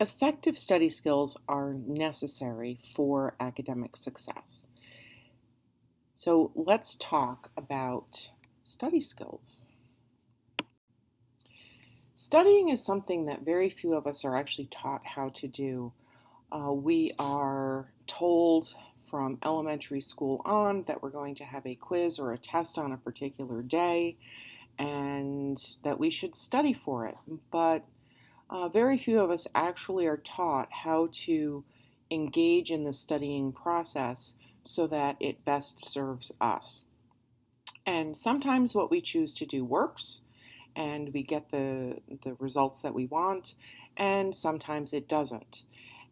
Effective study skills are necessary for academic success. So let's talk about study skills. Studying is something that very few of us are actually taught how to do. We are told from elementary school on that we're going to have a quiz or a test on a particular day and that we should study for it. But very few of us actually are taught how to engage in the studying process so that it best serves us. And sometimes what we choose to do works and we get the results that we want, and sometimes it doesn't.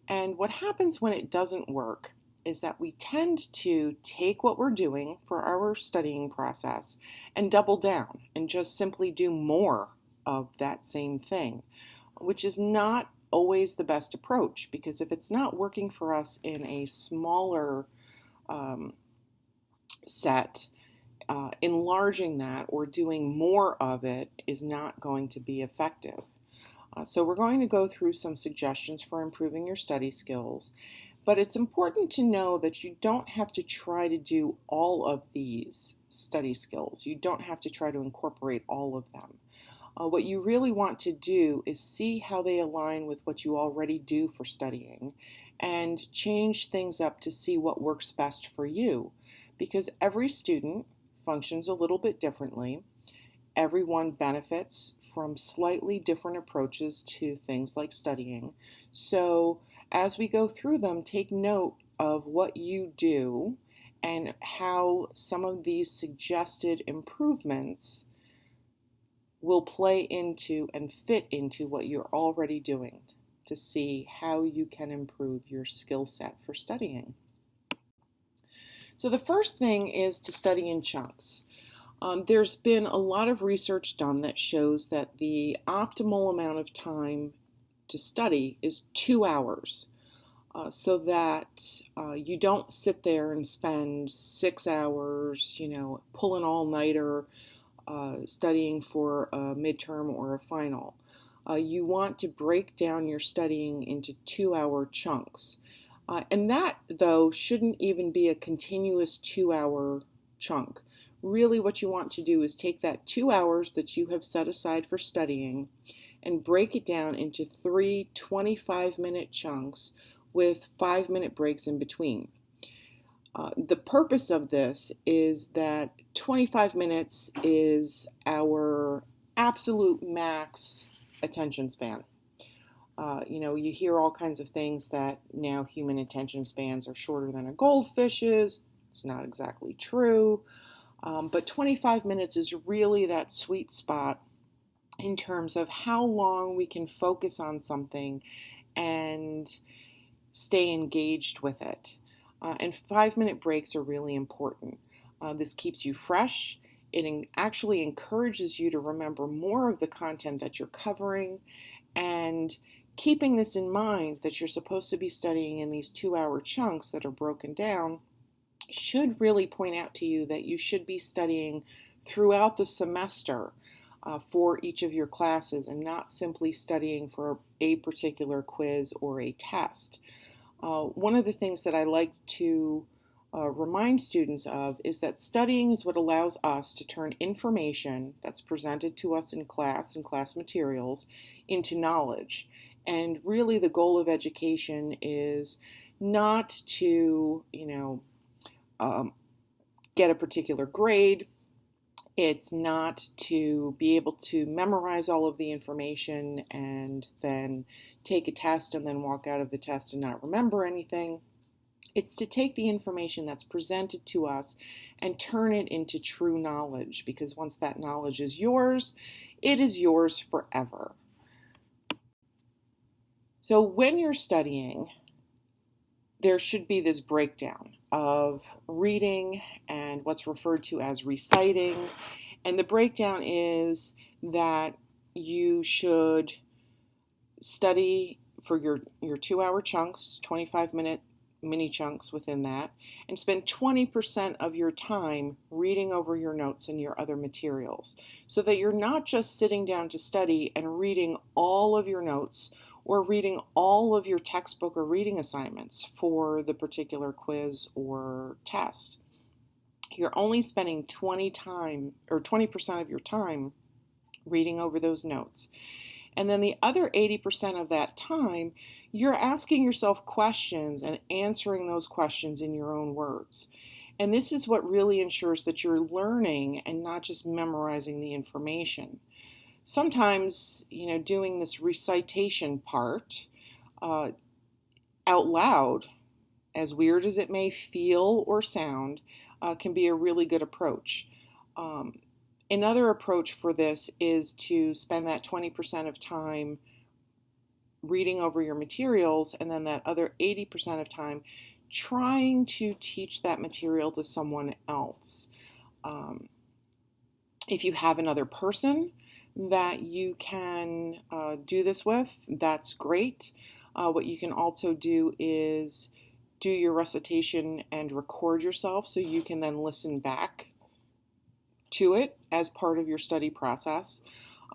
And what happens when it doesn't work is that we tend to take what we're doing for our studying process and double down and just simply do more of that same thing, which is not always the best approach, because if it's not working for us in a smaller set, enlarging that or doing more of it is not going to be effective. So we're going to go through some suggestions for improving your study skills, but it's important to know that you don't have to try to do all of these study skills. You don't have to try to incorporate all of them. What you really want to do is see how they align with what you already do for studying and change things up to see what works best for you, because every student functions a little bit differently. Everyone benefits from slightly different approaches to things like studying. So as we go through them, take note of what you do and how some of these suggested improvements will play into and fit into what you're already doing to see how you can improve your skill set for studying. So the first thing is to study in chunks. There's been a lot of research done that shows that the optimal amount of time to study is 2 hours, so that you don't sit there and spend 6 hours, pull an all-nighter studying for a midterm or a final. You want to break down your studying into 2-hour chunks. And that, though, shouldn't even be a continuous 2-hour chunk. Really what you want to do is take that 2 hours that you have set aside for studying and break it down into 3 25-minute chunks with 5-minute breaks in between. The purpose of this is that 25 minutes is our absolute max attention span. You hear all kinds of things that now human attention spans are shorter than a goldfish's. It's not exactly true, but 25 minutes is really that sweet spot in terms of how long we can focus on something and stay engaged with it. And 5-minute breaks are really important. This keeps you fresh. It actually encourages you to remember more of the content that you're covering, and keeping this in mind that you're supposed to be studying in these 2-hour chunks that are broken down should really point out to you that you should be studying throughout the semester for each of your classes and not simply studying for a particular quiz or a test. One of the things that I like to remind students of is that studying is what allows us to turn information that's presented to us in class and class materials into knowledge. And really the goal of education is not to, get a particular grade. It's not to be able to memorize all of the information and then take a test and then walk out of the test and not remember anything. It's to take the information that's presented to us and turn it into true knowledge, because once that knowledge is yours, it is yours forever. So when you're studying, there should be this breakdown of reading and what's referred to as reciting. And the breakdown is that you should study for your 2-hour chunks, 25-minute mini chunks within that, and spend 20% of your time reading over your notes and your other materials, so that you're not just sitting down to study and reading all of your notes or reading all of your textbook or reading assignments for the particular quiz or test. You're only spending 20% of your time reading over those notes. And then the other 80% of that time, you're asking yourself questions and answering those questions in your own words. And this is what really ensures that you're learning and not just memorizing the information. Sometimes, doing this recitation part out loud, as weird as it may feel or sound, can be a really good approach. Another approach for this is to spend that 20% of time reading over your materials, and then that other 80% of time trying to teach that material to someone else. If you have another person that you can do this with, that's great. What you can also do is do your recitation and record yourself so you can then listen back to it as part of your study process.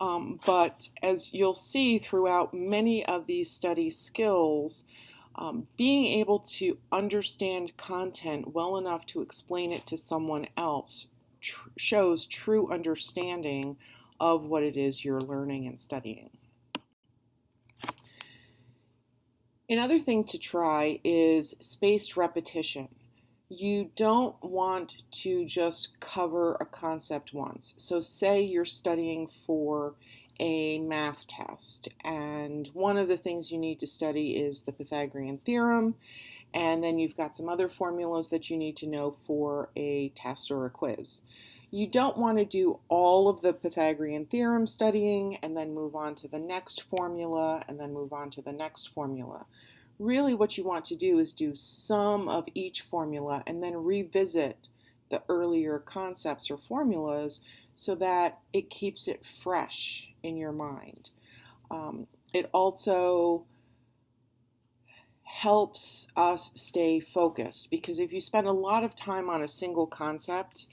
But as you'll see throughout many of these study skills, being able to understand content well enough to explain it to someone else shows true understanding of what it is you're learning and studying. Another thing to try is spaced repetition. You don't want to just cover a concept once. So say you're studying for a math test, and one of the things you need to study is the Pythagorean theorem, and then you've got some other formulas that you need to know for a test or a quiz. You don't want to do all of the Pythagorean theorem studying and then move on to the next formula and then move on to the next formula. Really what you want to do is do some of each formula and then revisit the earlier concepts or formulas so that it keeps it fresh in your mind. It also helps us stay focused, because if you spend a lot of time on a single concept,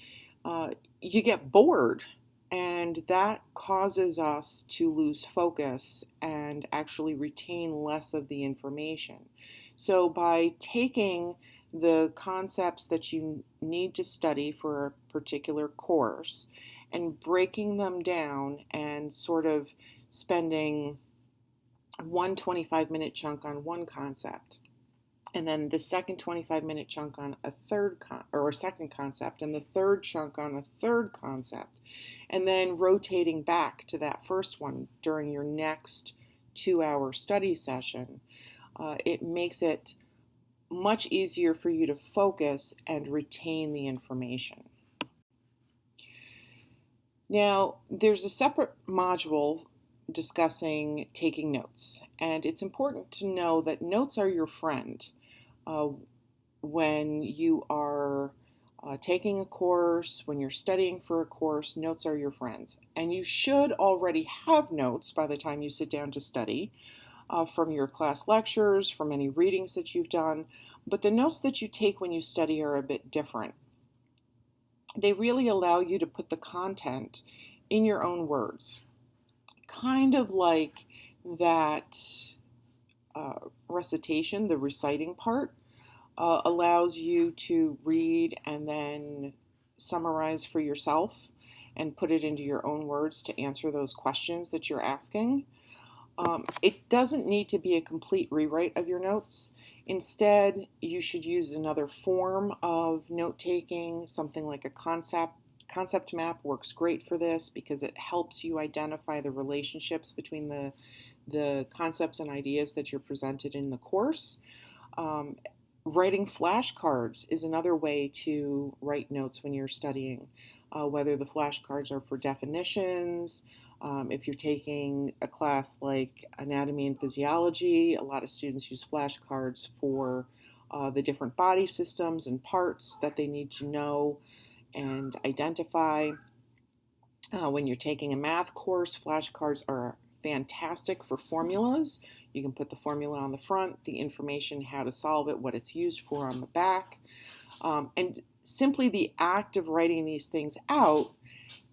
you get bored, and that causes us to lose focus and actually retain less of the information. So by taking the concepts that you need to study for a particular course and breaking them down and sort of spending one 25-minute chunk on one concept, and then the second 25-minute chunk on a second concept, and the third chunk on a third concept, and then rotating back to that first one during your next 2-hour study session, it makes it much easier for you to focus and retain the information. Now, there's a separate module discussing taking notes, and it's important to know that notes are your friend. When you are taking a course, when you're studying for a course, notes are your friends. And you should already have notes by the time you sit down to study from your class lectures, from any readings that you've done, but the notes that you take when you study are a bit different. They really allow you to put the content in your own words, kind of like that recitation, the reciting part, allows you to read and then summarize for yourself and put it into your own words to answer those questions that you're asking. It doesn't need to be a complete rewrite of your notes. Instead, you should use another form of note-taking. Something like a concept map works great for this because it helps you identify the relationships between the concepts and ideas that you're presented in the course. Writing flashcards is another way to write notes when you're studying, whether the flashcards are for definitions. If you're taking a class like anatomy and physiology, a lot of students use flashcards for the different body systems and parts that they need to know and identify. When you're taking a math course, flashcards are fantastic for formulas. You can put the formula on the front, the information, how to solve it, what it's used for on the back. And simply the act of writing these things out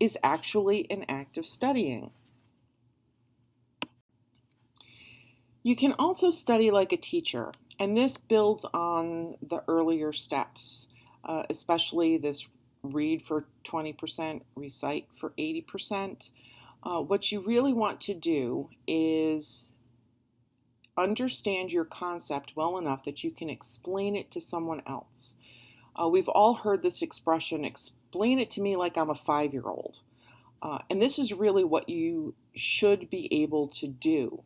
is actually an act of studying. You can also study like a teacher, and this builds on the earlier steps, especially this read for 20%, recite for 80%. What you really want to do is understand your concept well enough that you can explain it to someone else. We've all heard this expression, explain it to me like I'm a 5-year-old. And this is really what you should be able to do.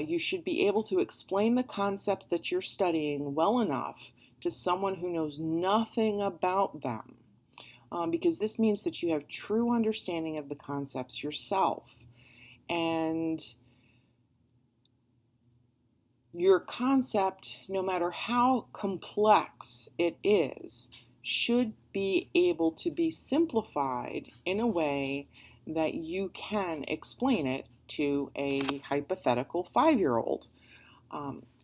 You should be able to explain the concepts that you're studying well enough to someone who knows nothing about them, because this means that you have true understanding of the concepts yourself. And your concept, no matter how complex it is, should be able to be simplified in a way that you can explain it to a hypothetical 5-year-old.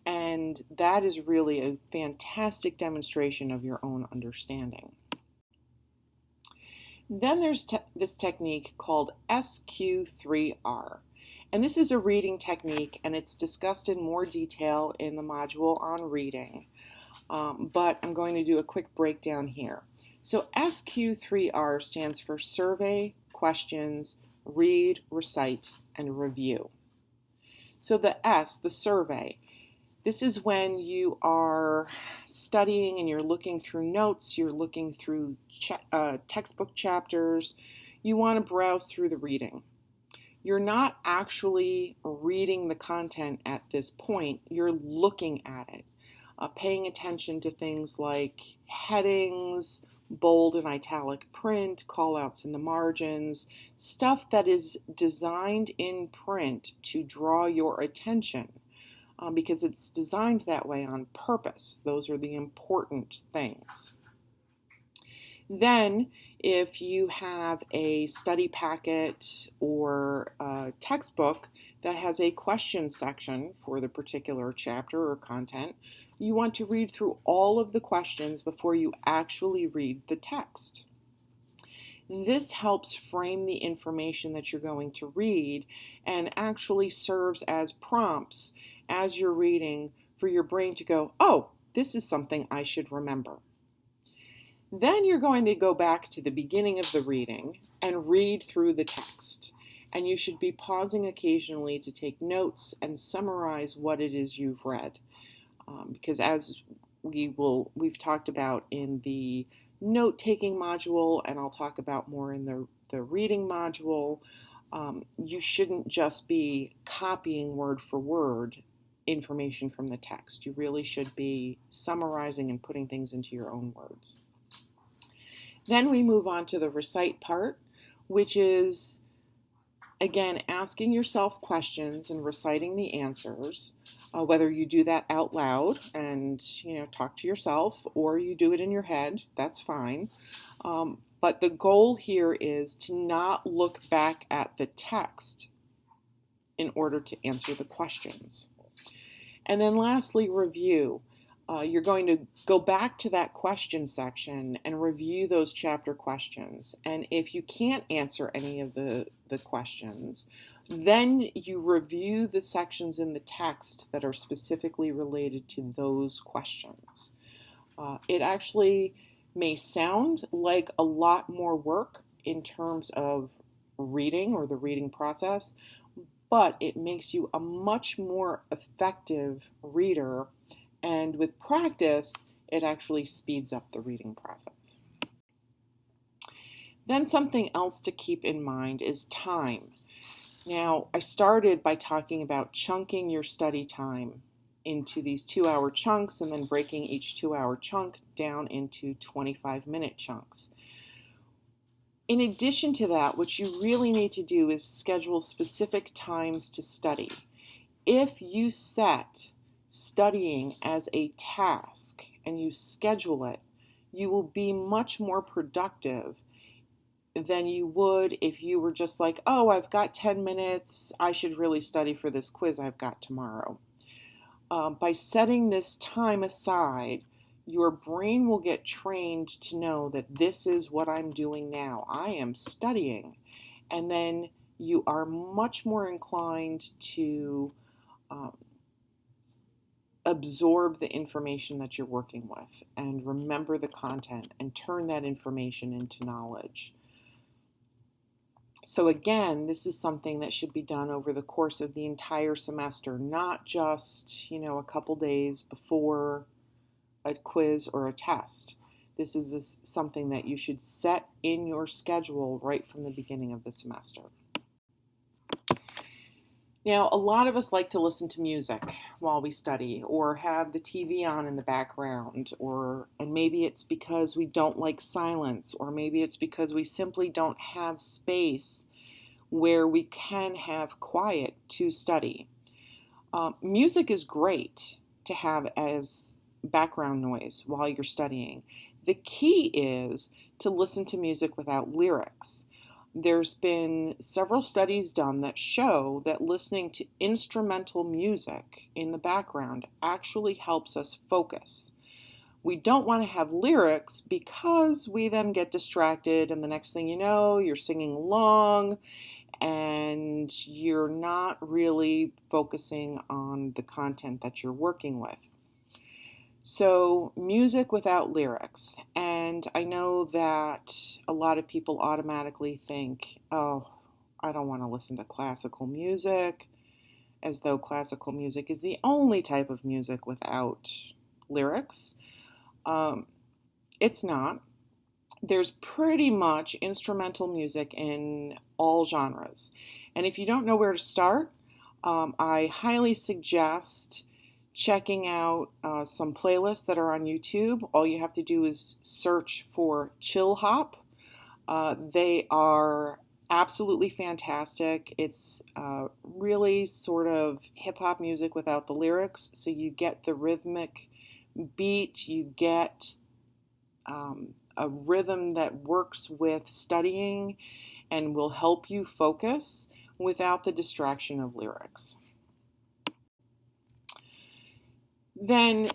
And that is really a fantastic demonstration of your own understanding. Then there's this technique called SQ3R. And this is a reading technique, and it's discussed in more detail in the module on reading. But I'm going to do a quick breakdown here. So SQ3R stands for survey, questions, read, recite, and review. So the S, the survey, this is when you are studying and you're looking through notes, you're looking through textbook chapters, you want to browse through the reading. You're not actually reading the content at this point, you're looking at it, paying attention to things like headings, bold and italic print, callouts in the margins, stuff that is designed in print to draw your attention, because it's designed that way on purpose. Those are the important things. Then, if you have a study packet or a textbook that has a question section for the particular chapter or content, you want to read through all of the questions before you actually read the text. This helps frame the information that you're going to read and actually serves as prompts as you're reading for your brain to go, oh, this is something I should remember. Then you're going to go back to the beginning of the reading and read through the text. And you should be pausing occasionally to take notes and summarize what it is you've read. Because as we've talked about in the note-taking module, and I'll talk about more in the reading module, you shouldn't just be copying word for word information from the text. You really should be summarizing and putting things into your own words. Then we move on to the recite part, which is, again, asking yourself questions and reciting the answers, whether you do that out loud and talk to yourself or you do it in your head, that's fine. But the goal here is to not look back at the text in order to answer the questions. And then lastly, review. You're going to go back to that question section and review those chapter questions. And if you can't answer any of the questions, then you review the sections in the text that are specifically related to those questions. It actually may sound like a lot more work in terms of reading or the reading process, but it makes you a much more effective reader. And with practice, it actually speeds up the reading process. Then something else to keep in mind is time. Now, I started by talking about chunking your study time into these 2-hour chunks and then breaking each 2-hour chunk down into 25-minute chunks. In addition to that, what you really need to do is schedule specific times to study. If you set studying as a task and you schedule it, you will be much more productive than you would if you were just like, oh, I've got 10 minutes, I should really study for this quiz I've got tomorrow. By setting this time aside, your brain will get trained to know that this is what I'm doing now. I am studying. And then you are much more inclined to absorb the information that you're working with and remember the content and turn that information into knowledge. So again, this is something that should be done over the course of the entire semester, not just, a couple days before a quiz or a test. This is something that you should set in your schedule right from the beginning of the semester. Now, a lot of us like to listen to music while we study or have the TV on in the background, and maybe it's because we don't like silence, or maybe it's because we simply don't have space where we can have quiet to study. Music is great to have as background noise while you're studying. The key is to listen to music without lyrics. There's been several studies done that show that listening to instrumental music in the background actually helps us focus. We don't want to have lyrics because we then get distracted, and the next thing you know, you're singing along and you're not really focusing on the content that you're working with. So, music without lyrics. And I know that a lot of people automatically think, oh, I don't want to listen to classical music, as though classical music is the only type of music without lyrics. It's not. There's pretty much instrumental music in all genres. And if you don't know where to start, I highly suggest checking out some playlists that are on YouTube. All you have to do is search for Chill Hop. They are absolutely fantastic. It's really sort of hip hop music without the lyrics. So you get the rhythmic beat, you get a rhythm that works with studying and will help you focus without the distraction of lyrics. Then,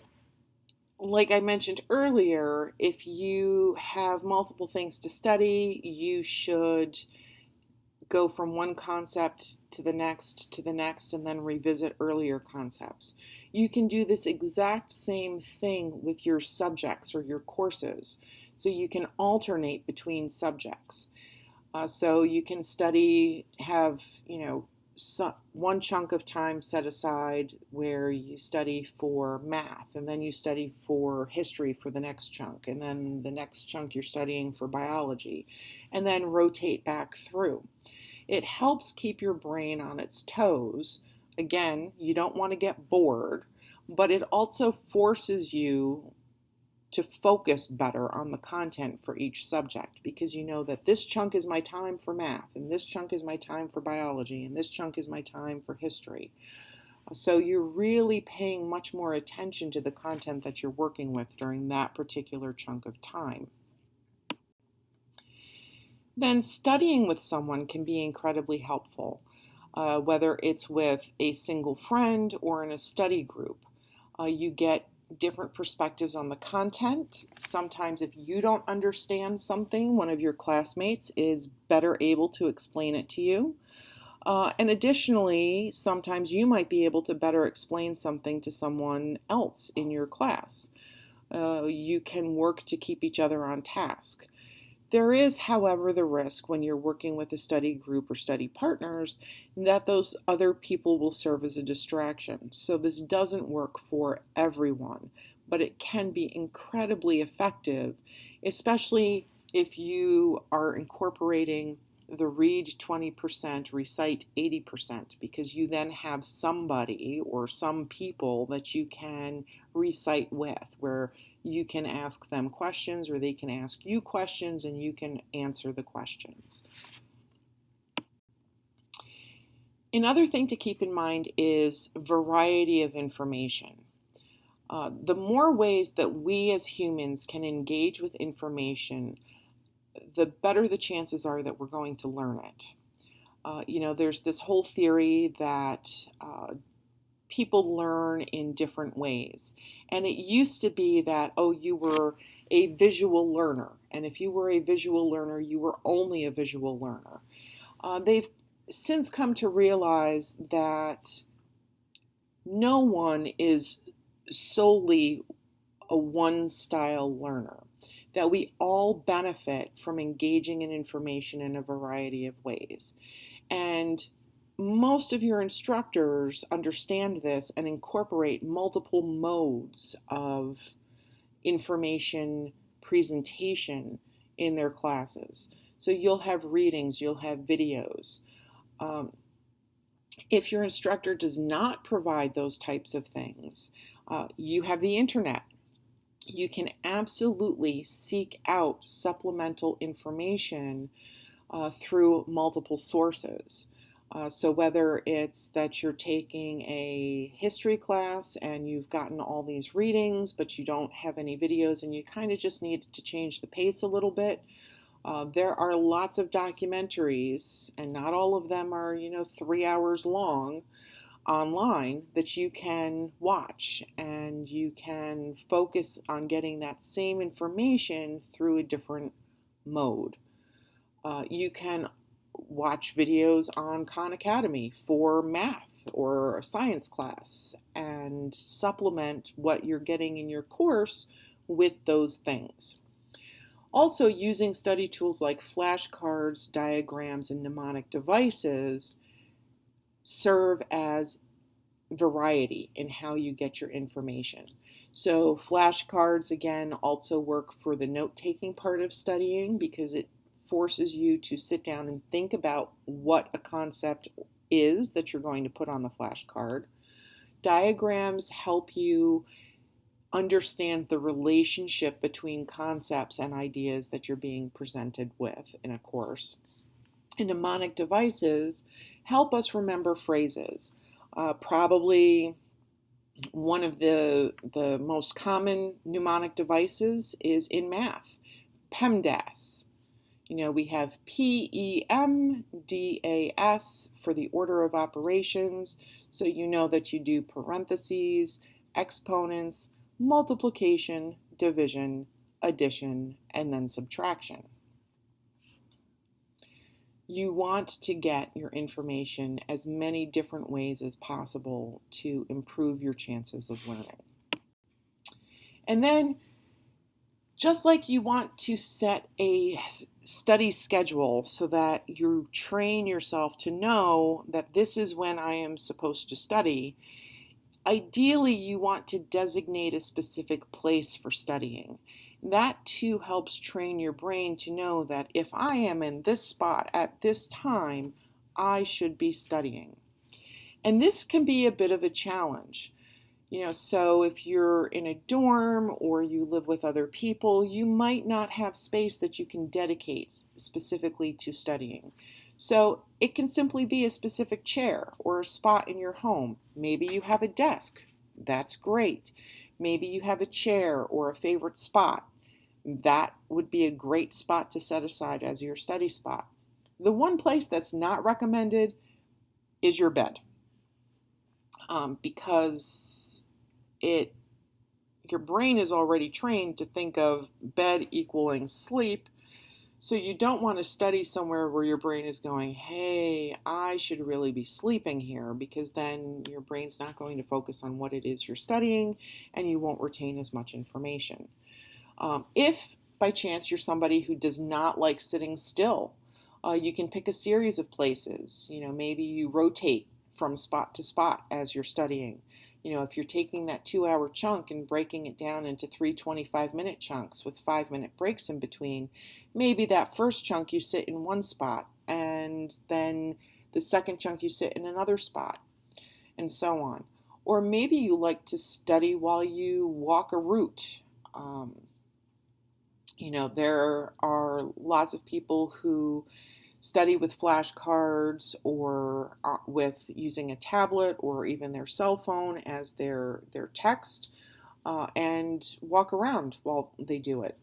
like I mentioned earlier, if you have multiple things to study, you should go from one concept to the next, and then revisit earlier concepts. You can do this exact same thing with your subjects or your courses. So you can alternate between subjects. So you can have one chunk of time set aside where you study for math, and then you study for history for the next chunk, and then the next chunk you're studying for biology, and then rotate back through. It helps keep your brain on its toes. Again, you don't want to get bored, but it also forces you to focus better on the content for each subject, because you know that this chunk is my time for math, and this chunk is my time for biology, and this chunk is my time for history. So you're really paying much more attention to the content that you're working with during that particular chunk of time. Then studying with someone can be incredibly helpful, whether it's with a single friend or in a study group. You get different perspectives on the content. Sometimes if you don't understand something, one of your classmates is better able to explain it to you. And additionally, sometimes you might be able to better explain something to someone else in your class. You can work to keep each other on task. There is, however, the risk when you're working with a study group or study partners that those other people will serve as a distraction. So this doesn't work for everyone, but it can be incredibly effective, especially if you are incorporating the read 20%, recite 80%, because you then have somebody or some people that you can recite with, where you can ask them questions or they can ask you questions and you can answer the questions. Another thing to keep in mind is variety of information. The more ways that we as humans can engage with information, the better the chances are that we're going to learn it. There's this whole theory that people learn in different ways. And it used to be that, you were a visual learner. And if you were a visual learner, you were only a visual learner. They've since come to realize that no one is solely a one-style learner, that we all benefit from engaging in information in a variety of ways. And most of your instructors understand this and incorporate multiple modes of information presentation in their classes. So you'll have readings, you'll have videos. If your instructor does not provide those types of things, you have the internet. You can absolutely seek out supplemental information through multiple sources. So whether it's that you're taking a history class and you've gotten all these readings, but you don't have any videos and you kind of just need to change the pace a little bit, there are lots of documentaries, and not all of them are, 3 hours long, online that you can watch, and you can focus on getting that same information through a different mode. You can watch videos on Khan Academy for math or a science class and supplement what you're getting in your course with those things. Also, using study tools like flashcards, diagrams, and mnemonic devices serve as variety in how you get your information. So flashcards, again, also work for the note-taking part of studying because it forces you to sit down and think about what a concept is that you're going to put on the flashcard. Diagrams help you understand the relationship between concepts and ideas that you're being presented with in a course. And mnemonic devices help us remember phrases. Probably one of the most common mnemonic devices is in math, PEMDAS. We have PEMDAS for the order of operations, so you know that you do parentheses, exponents, multiplication, division, addition, and then subtraction. You want to get your information as many different ways as possible to improve your chances of learning. And then, just like you want to set a study schedule so that you train yourself to know that this is when I am supposed to study, ideally you want to designate a specific place for studying. That too helps train your brain to know that if I am in this spot at this time, I should be studying. And this can be a bit of a challenge. So if you're in a dorm or you live with other people, you might not have space that you can dedicate specifically to studying. So it can simply be a specific chair or a spot in your home. Maybe you have a desk. That's great. Maybe you have a chair or a favorite spot. That would be a great spot to set aside as your study spot. The one place that's not recommended is your bed, because your brain is already trained to think of bed equaling sleep. So you don't want to study somewhere where your brain is going, hey, I should really be sleeping here, because then your brain's not going to focus on what it is you're studying and you won't retain as much information. If by chance you're somebody who does not like sitting still, you can pick a series of places. Maybe you rotate from spot to spot as you're studying. If you're taking that 2-hour chunk and breaking it down into 3 25-minute chunks with 5-minute breaks in between, maybe that first chunk you sit in one spot, and then the second chunk you sit in another spot, and so on. Or maybe you like to study while you walk a route. There are lots of people who study with flashcards or with using a tablet or even their cell phone as their text, and walk around while they do it.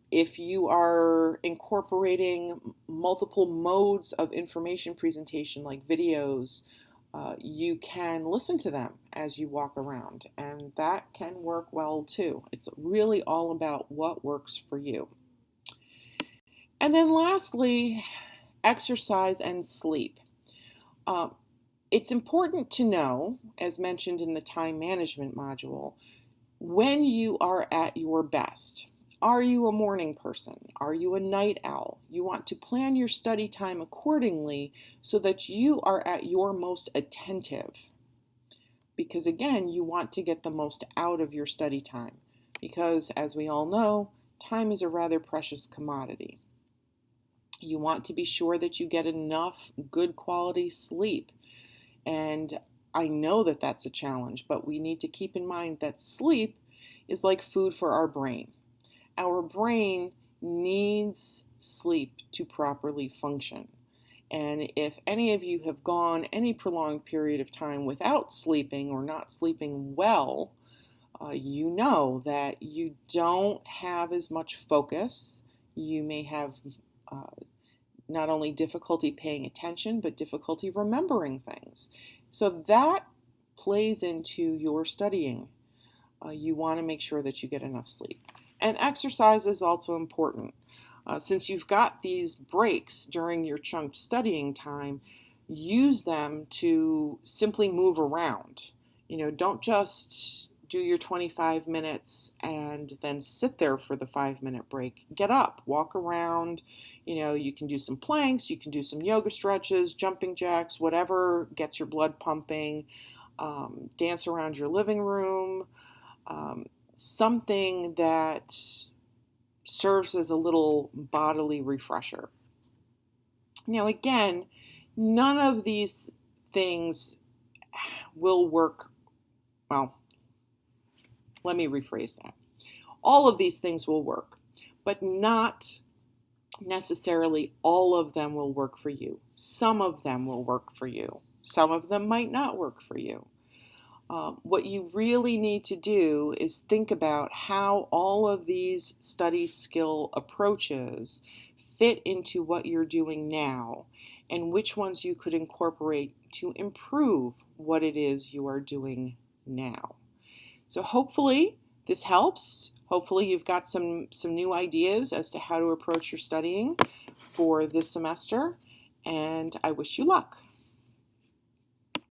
If you are incorporating multiple modes of information presentation like videos, you can listen to them as you walk around, and that can work well too. It's really all about what works for you. And then lastly, exercise and sleep. It's important to know, as mentioned in the time management module, when you are at your best. Are you a morning person? Are you a night owl? You want to plan your study time accordingly so that you are at your most attentive. Because again, you want to get the most out of your study time. Because as we all know, time is a rather precious commodity. You want to be sure that you get enough good quality sleep. And I know that that's a challenge, but we need to keep in mind that sleep is like food for our brain. Our brain needs sleep to properly function. And if any of you have gone any prolonged period of time without sleeping or not sleeping well, you know that you don't have as much focus. You may have not only difficulty paying attention, but difficulty remembering things. So that plays into your studying. You want to make sure that you get enough sleep. And exercise is also important. Since you've got these breaks during your chunked studying time, use them to simply move around. Don't just do your 25 minutes and then sit there for the 5-minute break. Get up, walk around. You can do some planks, you can do some yoga stretches, jumping jacks, whatever gets your blood pumping. Dance around your living room. Something that serves as a little bodily refresher. Now, again, none of these things will work. Well, let me rephrase that. All of these things will work, but not necessarily all of them will work for you. Some of them will work for you. Some of them might not work for you. What you really need to do is think about how all of these study skill approaches fit into what you're doing now and which ones you could incorporate to improve what it is you are doing now. So hopefully this helps. Hopefully you've got some new ideas as to how to approach your studying for this semester, and I wish you luck.